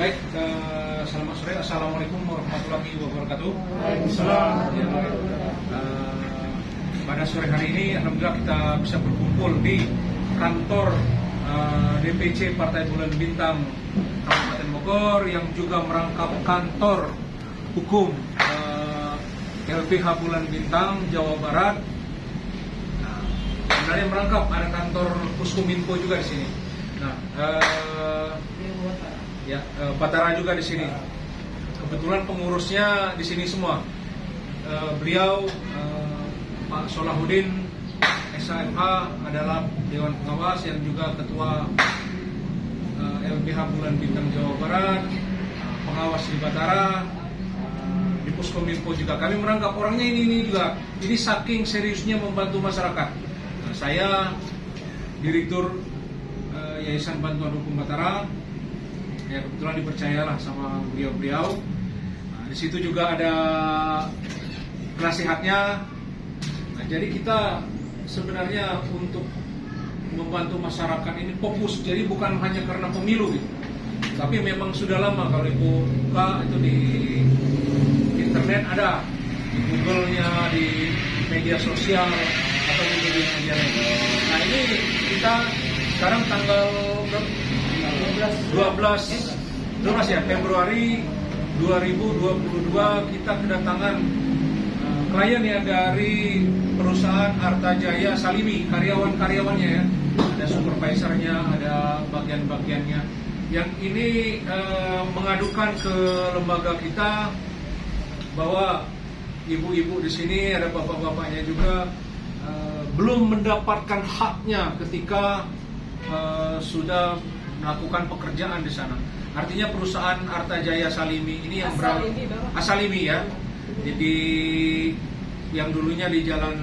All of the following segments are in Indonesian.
Baik, selamat sore. Assalamualaikum warahmatullahi wabarakatuh. Waalaikumsalam. Pada sore hari ini, alhamdulillah kita bisa berkumpul di kantor DPC Partai Bulan Bintang Kabupaten Bogor yang juga merangkap kantor hukum LBH Bulan Bintang Jawa Barat. Sebenarnya merangkap ada kantor Puskominfo juga di sini. Nah, Batara juga di sini. Kebetulan pengurusnya di sini semua. Beliau Pak Solahuddin SHMH adalah Dewan Pengawas yang juga Ketua LBH Bulan Bintang Jawa Barat, pengawas di Batara, di Puskominfo juga. Kami merangkap orangnya ini juga. Ini saking seriusnya membantu masyarakat. Nah, saya Direktur Yayasan Bantuan Hukum Batara. Ya, kebetulan dipercayalah sama beliau-beliau. Nah, di situ juga ada nasihatnya. Nah, jadi kita sebenarnya untuk membantu masyarakat ini fokus. Jadi bukan hanya karena pemilu gitu. Tapi memang sudah lama kalau Ibu buka itu di internet ada, di Google-nya, di media sosial atau di media lain. Nah, ini kita sekarang tanggal 12 ya, Februari 2022 kita kedatangan klien ya dari perusahaan Artajaya Salimi, karyawan-karyawannya ya, ada supervisornya, ada bagian-bagiannya yang ini mengadukan ke lembaga kita bahwa ibu-ibu di sini, ada bapak-bapaknya juga belum mendapatkan haknya ketika sudah melakukan pekerjaan di sana. Artinya perusahaan Artajaya Salimi ini yang Asalimi ya. Jadi yang dulunya di jalan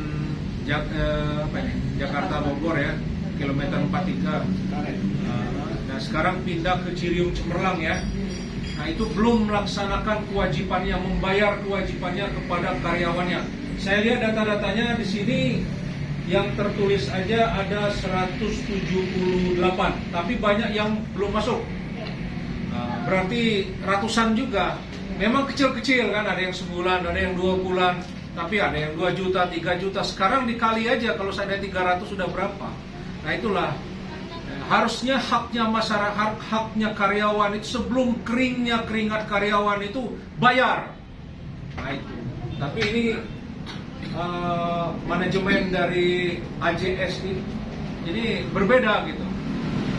Jakarta Bogor ya, kilometer 43. Nah, sekarang pindah ke Ciriung Cemerlang ya. Nah, itu belum melaksanakan kewajibannya, membayar kewajibannya kepada karyawannya. Saya lihat data-datanya di sini yang tertulis aja ada 178, tapi banyak yang belum masuk. Berarti ratusan juga. Memang kecil-kecil kan, ada yang sebulan, ada yang 2 bulan, tapi ada yang 2 juta, 3 juta. Sekarang dikali aja kalau saya ada 300 sudah berapa. Nah, itulah harusnya haknya masyarakat, haknya karyawan itu sebelum keringnya keringat karyawan itu bayar. Nah, itu. Tapi ini manajemen dari AJS ini berbeda gitu.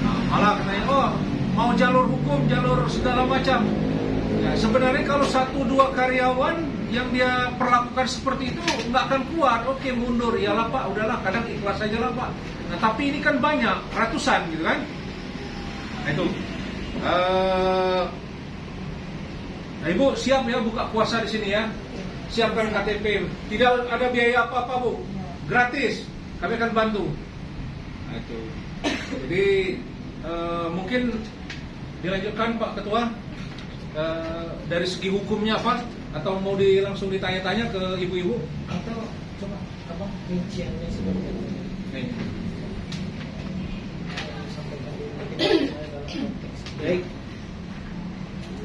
Nah, malah katanya, oh mau jalur hukum, jalur segala macam. Ya, sebenarnya kalau 1-2 karyawan yang dia perlakukan seperti itu nggak akan kuat. Oke, mundur, ya lah Pak, udahlah, kadang ikhlas aja lah Pak. Nah, tapi ini kan banyak, ratusan gitu kan. Nah, itu nah, Ibu siap ya buka puasa di sini ya. Siapkan KTP, tidak ada biaya apa-apa Bu, gratis, kami akan bantu. Nah, itu. Jadi mungkin dilanjutkan Pak Ketua dari segi hukumnya apa, atau mau langsung ditanya-tanya ke ibu-ibu, atau coba apa rinciannya seperti itu. Baik,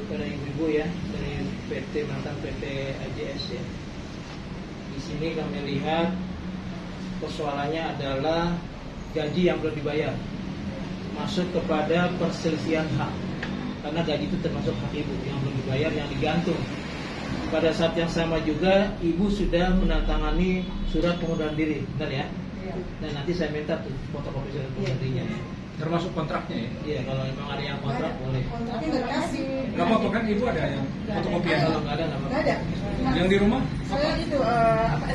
kepada ibu-ibu ya, dari PT mantan PT AJS ya. Di sini kami lihat persoalannya adalah gaji yang belum dibayar, masuk kepada perselisihan hak, karena gaji itu termasuk hak ibu yang belum dibayar, yang digantung. Pada saat yang sama juga ibu sudah menandatangani surat pengunduran diri, benar ya? Dan nanti saya minta tuh fotokopi surat pengunduran dirinya ya. Termasuk kontraknya ya? Iya, kalau memang ada yang kontrak boleh. Kontraknya nggak dikasih. Nggak apa-apa kan, ibu ada yang fotokopian? Kalau nggak ada, nggak apa-apa. Nggak ada. Yang di rumah? Saya itu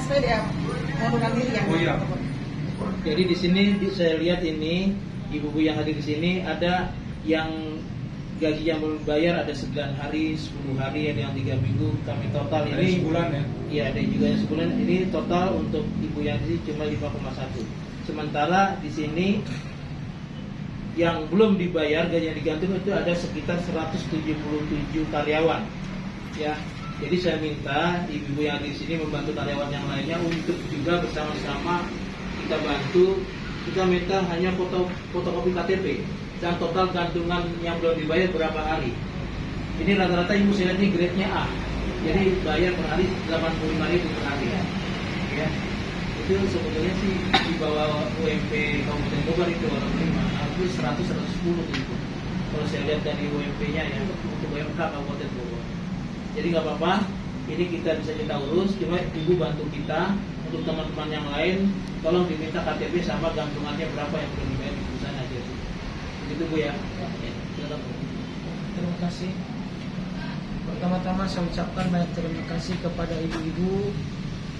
SPD ya, mengundurkan diri yang. Oh iya. Jadi di sini saya lihat ini ibu-ibu yang hadir di sini ada yang gaji yang belum bayar ada 9 hari, 10 hari, ada yang 3 minggu. Kami total Ada ini sebulan ya? Iya, ada juga yang sebulan. Ini total untuk ibu yang di sini cuma 5,1. Sementara di sini yang belum dibayar gaji yang digantung itu ada sekitar 177 karyawan. Ya. Jadi saya minta ibu-ibu yang di sini membantu karyawan yang lainnya untuk juga bersama-sama kita bantu. Kita minta hanya fotokopi KTP dan total gantungan yang belum dibayar berapa hari. Ini rata-rata ibu saya lihat ini grade-nya A. Jadi bayar per hari 85.000 per hari ya. Itu sebetulnya sih di bawah UMP Kabupaten Bogor itu orang terima. Aku 100-110 itu. Kalau saya lihat dari UMP-nya ya untuk UMK Kabupaten Bogor. Jadi nggak apa-apa. Ini kita bisa kita urus. Cuma ibu bantu kita. Untuk teman-teman yang lain, tolong diminta KTP sama gantungannya berapa yang perlu dibayar di perusahaan aja. Begitu Bu ya. Silakan Bu. Terima kasih. Pertama-tama saya ucapkan banyak terima kasih kepada ibu-ibu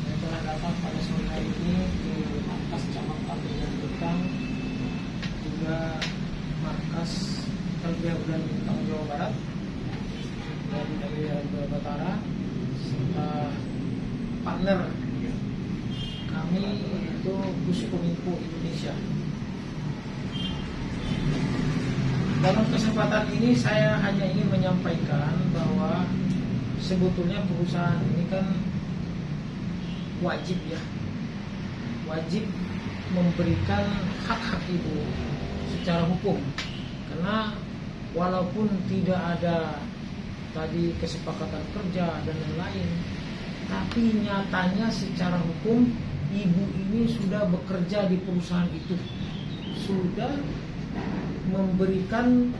yang telah datang pada sore hari ini ke markas cabang Kabupaten Bintang, juga markas LBH Bulan Bintang Jawa Barat dan LBH Jawa Batara, serta partner kami itu Puskominfo Indonesia. Dalam kesempatan ini saya hanya ingin menyampaikan bahwa sebetulnya perusahaan ini kan wajib memberikan hak-hak ibu secara hukum, karena walaupun tidak ada tadi kesepakatan kerja dan lain-lain, tapi nyatanya secara hukum ibu ini sudah bekerja di perusahaan itu, sudah memberikan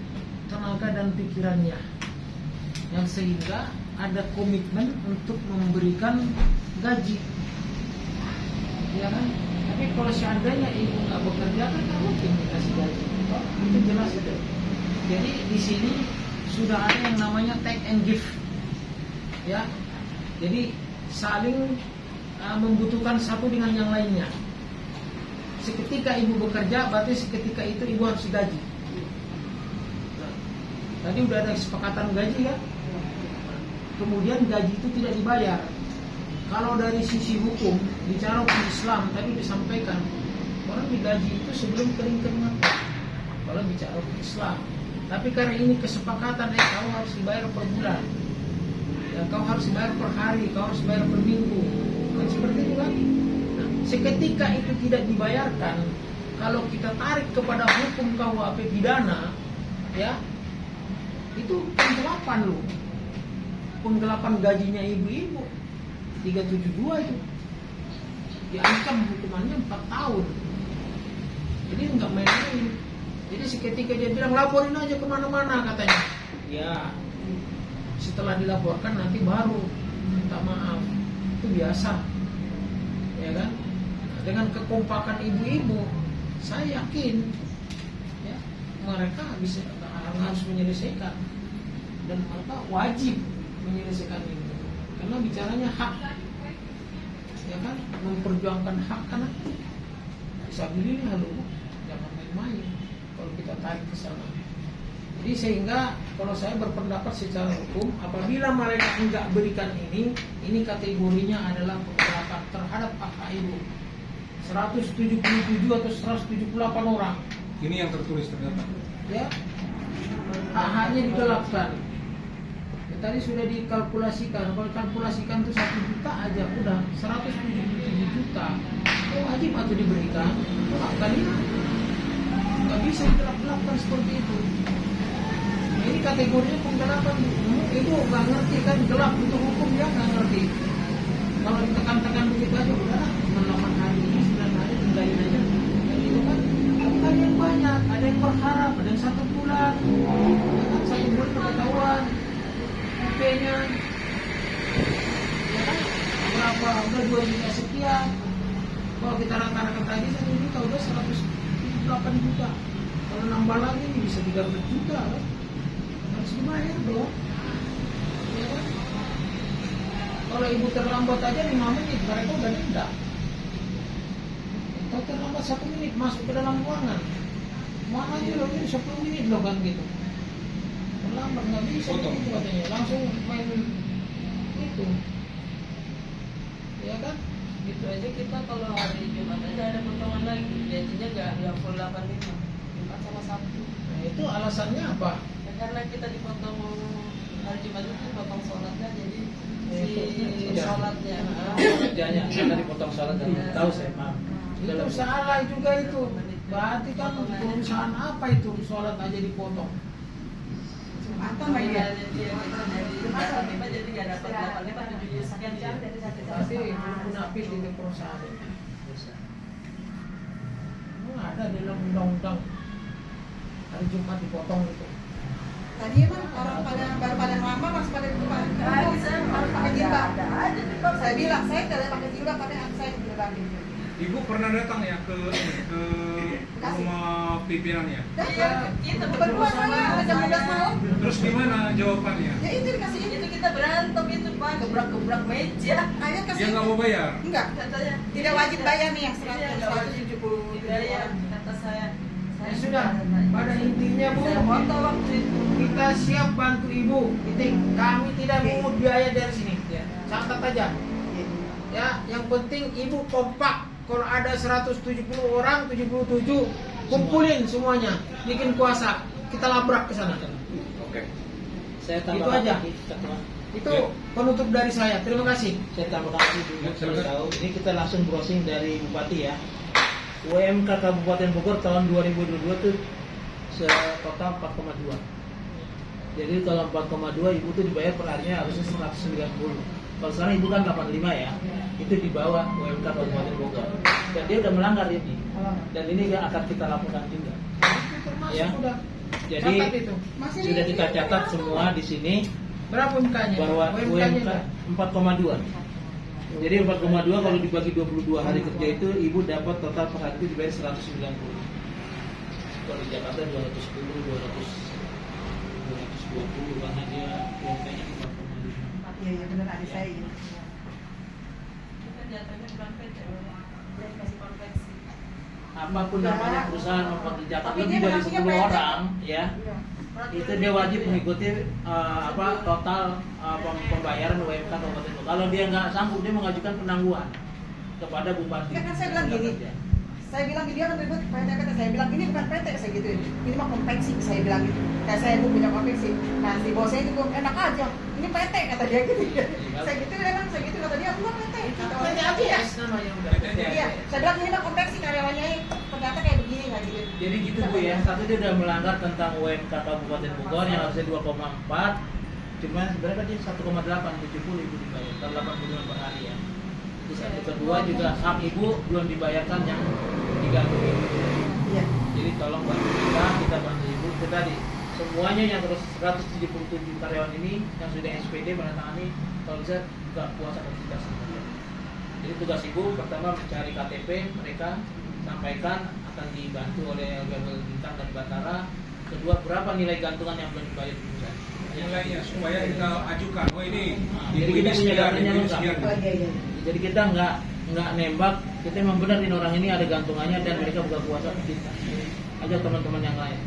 tenaga dan pikirannya, yang sehingga ada komitmen untuk memberikan gaji, ya kan? Tapi kalau seandainya ibu nggak bekerja kan nggak mungkin dikasih gaji, itu jelas itu. Jadi di sini sudah ada yang namanya take and give, ya. Jadi saling membutuhkan satu dengan yang lainnya. Seketika ibu bekerja, berarti seketika itu ibu harus digaji. Nah, tadi udah ada kesepakatan gaji kan? Kemudian gaji itu tidak dibayar. Kalau dari sisi hukum, bicara hukum Islam, tadi disampaikan orang digaji itu sebelum kering-keringat. Kalau bicara hukum Islam, tapi karena ini kesepakatan, kau harus dibayar per bulan, ya, kau harus dibayar per hari, kau harus dibayar per minggu, kan seperti itu kan? Nah, seketika itu tidak dibayarkan, kalau kita tarik kepada hukum KUHP pidana, ya, itu penggelapan loh, penggelapan gajinya ibu-ibu 372 itu diancam hukumannya 4 tahun. Jadi nggak main-main. Jadi seketika dia bilang laporin aja kemana-mana katanya. Ya, setelah dilaporkan nanti baru minta maaf. Itu biasa, ya kan? Nah, dengan kekompakan ibu-ibu, saya yakin ya, mereka bisa harus menyelesaikan, dan mereka wajib menyelesaikan ini. Karena bicaranya hak, ya kan, memperjuangkan hak anak. Bisa beli halo, jangan main-main kalau kita tarik ke sana. Jadi sehingga kalau saya berpendapat secara hukum, apabila mereka enggak berikan ini kategorinya adalah penggelapan terhadap hak ibu. 177 atau 178 orang. Ini yang tertulis ternyata. Ya, hak-haknya digelapkan. Tadi sudah dikalkulasikan, kalau kalkulasikan itu 1 juta aja udah 177 juta. Oh, wajib atau diberikan? Oh, kali nggak bisa digelap-gelapkan seperti itu. Nah, ini kategorinya penggelapan. Ibu nggak ngerti kan, gelap itu hukum, dia nggak ngerti. Kalau ditekan-tekan begitu aja udah 8 hari ini 9 hari tinggalin aja. Dan itu kan ada yang banyak, ada yang berharap, ada yang 1 bulan, ya kan, 1 bulan pengetahuan IP-nya, ya kan, berapa udah 2 juta sekian. Kalau kita rata-rata tadi 1 juta udah 178 juta. Kalau nambah lagi bisa 300 juta kan? Harus dibayar dong, ya kan? Kalau ibu terlambat aja 5 menit mereka udah denda. Kalau terlambat 1 menit masuk ke dalam ruangan, mana aja loh ini 10 menit loh kan gitu. Terlambat nggak bisa gitu katanya, langsung main itu, ya kan? Gitu aja kita kalau hari Jumat aja ada potongan lagi, gajinya nggak full 85, Jumat sama Sabtu. Nah, itu alasannya apa? Ya, karena kita dipotong hari Jumat itu potong sholatnya, jadi si Ya. sholatnya Kerjanya kita dipotong sholat dan tahu saya maaf. Itu salah juga itu. Berarti kan perusahaan apa itu sholat aja dipotong? Jumatan lagi ya. Jadi nggak dapat 8 sekian jam dari Pasti munafik itu perusahaan. Ada dalam undang-undang hari Jumat dipotong itu. Tadi emang orang baru pada lama masih pada buka. Harus pakai jilbab. Saya bilang saya tidak pakai jilbab tapi anak saya dijilbabin. Ibu pernah datang ya ke rumah pimpinannya? kita Berdua saya jam 12 malam. Terus gimana jawabannya? Ya itu dikasih itu kita berantem itu Pak, gebrak-gebrak meja. Ayah kasih. Dia nggak mau bayar. Enggak. Katanya Tidak wajib bayar nih yang Iya, nggak wajib 170. dibayar, kata saya. Ya sudah, pada intinya Bu, Foto waktu itu. kita siap bantu Ibu. Kami tidak mau biaya dari sini. Catat aja. Ya, yang penting Ibu kompak. Kalau ada 170 orang, 77, kumpulin semuanya, bikin kuasa, kita labrak ke sana. Oke. Saya Itu tambahkan aja. lagi, Ketua. Itu penutup dari saya. Terima kasih. Saya tambahkan lagi dulu, Ya, silakan. tahu. Ini kita langsung browsing dari Bupati ya. UMK Kabupaten Bogor tahun 2022 itu total 4,2. Jadi kalau 4,2 Ibu tuh dibayar per harinya harusnya 190. Kalau sekarang Ibu kan 85 ya. Itu di bawah UMK Kabupaten Bogor. Dan dia udah melanggar ini. Dan ini yang akan kita laporkan juga. Termasuk Ya. sudah. Jadi Catat itu. Masih sudah kita catat semua di sini Berapa UMK-nya? bahwa UMK 4,2. Jadi 4,2 kalau dibagi 22 hari kerja itu Ibu dapat total per hari itu dibayar 190. Kalau di Jakarta 210, 220 karena dia UMK-nya 4,5. Iya iya benar adik saya. Iya. Kita jatuhnya bukan PT, dia kasih konveksi. Apapun namanya perusahaan mempekerjakan Tapi lebih dia dari mengakunya 10 PT. orang ya, itu dia wajib mengikuti total pembayaran UMK Kabupaten Bogor. Kalau dia nggak sanggup dia mengajukan penangguhan kepada Bupati. Ya kan saya bilang gini. Saya bilang dia kan ribut PT. Saya bilang ini bukan PT saya gitu. Ini mah konveksi saya bilang gitu. Kayak saya Bu punya konveksi. Nah si bosnya itu enak aja. Ini PT kata dia gitu. Saya gitu memang saya gitu kata dia enggak PT. Kata orang PT ABS namanya udah. Iya, saya bilang ini mah konveksi karyawannya ternyata kayak begini nggak gitu. Jadi gitu Bu ya, satu dia udah melanggar tentang UMK Kabupaten Bogor yang harusnya 2,4, cuma sebenarnya kan dia 1,8, 70 Ibu dibayar, kalau 80 per hari ya. Terus yang kedua juga hak Ibu belum dibayarkan yang digantung Ibu. Iya. Jadi tolong bantu kita bantu Ibu. Itu tadi semuanya yang terus 177 karyawan ini yang sudah SPD menandatangani kalau bisa buka puasa komunitas. Jadi tugas Ibu pertama mencari KTP mereka, sampaikan akan dibantu oleh Label Bintang dan Bantara. Kedua, berapa nilai gantungan yang belum dibayar di perusahaan? Nilainya supaya kita ajukan. Oh ini, Jadi kita punya datanya lengkap. Oh iya iya. Jadi kita nggak nembak, kita memang benar ini orang ini ada gantungannya dan mereka buka puasa ke kita. Ajak teman-teman yang lain.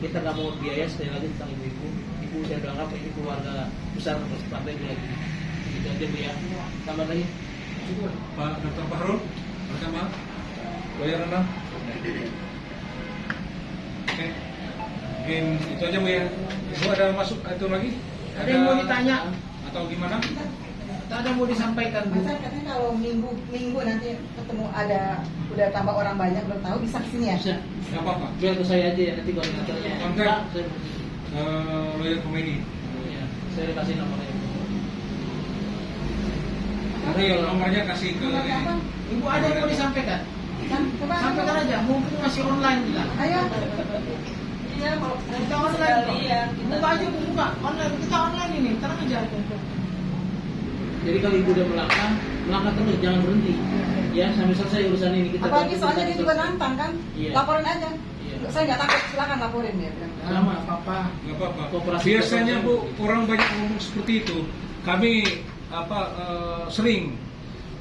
Kita nggak mau biaya sekali lagi tentang ibu-ibu. Ibu saya udah anggap ini keluarga besar terus partai lagi. Gitu aja Bu ya. Tambah lagi. Cukup. Pak Dr. Bahrul, pertama bayar rendah. Oke, mungkin itu aja Bu ya. Ibu ada masuk itu lagi? Ada yang mau ditanya? Atau gimana? Ada yang mau disampaikan Bu? Masa katanya kalau minggu nanti ketemu ada udah tambah orang banyak belum tahu bisa kesini ya? Bisa. Gak apa-apa. Biar ke saya aja ya nanti koordinatornya. Kontak. Enggak, saya Lawyer komedi. ya, saya kasih nomornya. Nanti nomornya kasih ke Nomor ini. apa? Ibu ada yang mau disampaikan? Coba Sampaikan aja, mungkin masih online kita. Ayo. Iya, kalau Kita online kok. sekalian kita Buka aja, Bu, buka. Online, kita online ini, tenang aja. Jadi kalau ibu udah melangkah terus, jangan berhenti. Ya, sampai selesai urusan ini kita. Apalagi bantu soalnya sampai dia juga selesai. nantang kan? Iya. Laporin aja. Iya. Saya nggak takut, silakan laporin dia bilang. Sama. Apa-apa. Gak apa-apa. Koperasi Biasanya Bu, koperasi. orang banyak ngomong seperti itu. Kami sering.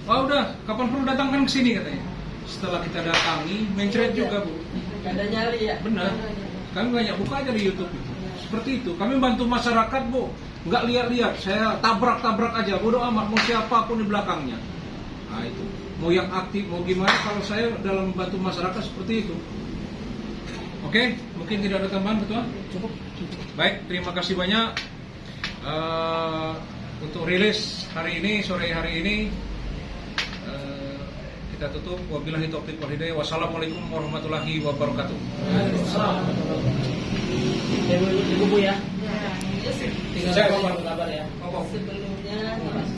Oh udah, kapan perlu datangkan ke sini katanya. Setelah kita datangi, mencret juga Bu. nggak ada nyali ya. Benar. Kami banyak buka aja di YouTube itu. Seperti itu. Kami bantu masyarakat Bu. Nggak lihat-lihat. Saya tabrak-tabrak aja. Bodoh amat. Mau siapapun di belakangnya. Nah itu. Mau yang aktif, mau gimana. Kalau saya dalam membantu masyarakat seperti itu. Oke. Mungkin tidak ada tambahan, betul? Cukup. Baik. Terima kasih banyak. Untuk rilis hari ini, sore hari ini. Kita tutup. Wabillahi taufiq wal hidayah. Wassalamualaikum warahmatullahi wabarakatuh. Assalamualaikum. Ibu ya. Ya. Tinggal Saya kasih kabar. kabar ya. Opo. Sebelum